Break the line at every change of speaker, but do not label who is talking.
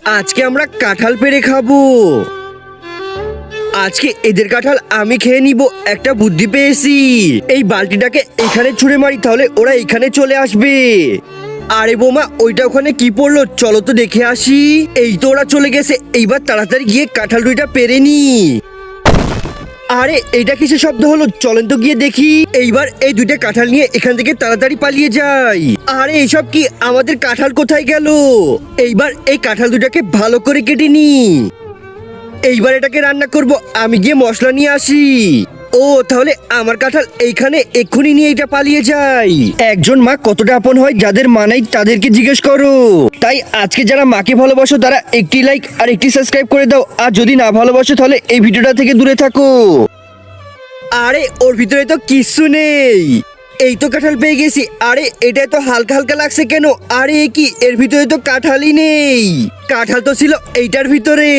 আজকে আমরা কাঁঠাল পেড়ে খাবো। আজকে এদের কাঁঠাল আমি খেয়ে নিব। একটা বুদ্ধি পেয়েছি, এই বালতিটাকে এখানে ছুঁড়ে মারি, তাহলে ওরা এখানে চলে আসবে। আরে বোমা, ওইটা ওখানে কি পড়লো? চলো তো দেখে আসি। এই তো ওরা চলে গেছে, এইবার তাড়াতাড়ি গিয়ে কাঁঠাল দুইটা পেরে নি। আরে এইটা কিসের শব্দ হলো? চলেন তো গিয়ে দেখি। এইবার এই দুইটা কাঁঠাল নিয়ে এখান থেকে তাড়াতাড়ি পালিয়ে যাই। আরে এইসব কি? আমাদের কাঁঠাল কোথায় গেল? এইবার এই কাঁঠাল দুটাকে ভালো করে কেটে নি। এইবার এটাকে রান্না করব। আমি গিয়ে মশলা নিয়ে আসি। ও তাহলে আমার কাঁঠাল এইখানে, এক্ষুনি নিয়ে এটা পালিয়ে যাই। একজন মা কতটা আপন হয়, যাদের মা নাই তাদেরকে জিজ্ঞেস করো। তাই আজকে যারা মাকে ভালোবাসো তারা একটি লাইক আর একটি সাবস্ক্রাইব করে দাও, আর যদি না ভালোবাসো তাহলে এই ভিডিওটা থেকে দূরে থাকো। আরে ওর ভিতরে তো কিচ্ছু নেই। এই তো কাঁঠাল পেয়ে গেছি। আরে এটা তো হালকা হালকা লাগছে কেন? আরে এ কি, এর ভিতরে তো কাঁঠালই নেই। কাঁঠাল তো ছিল এইটার ভিতরে।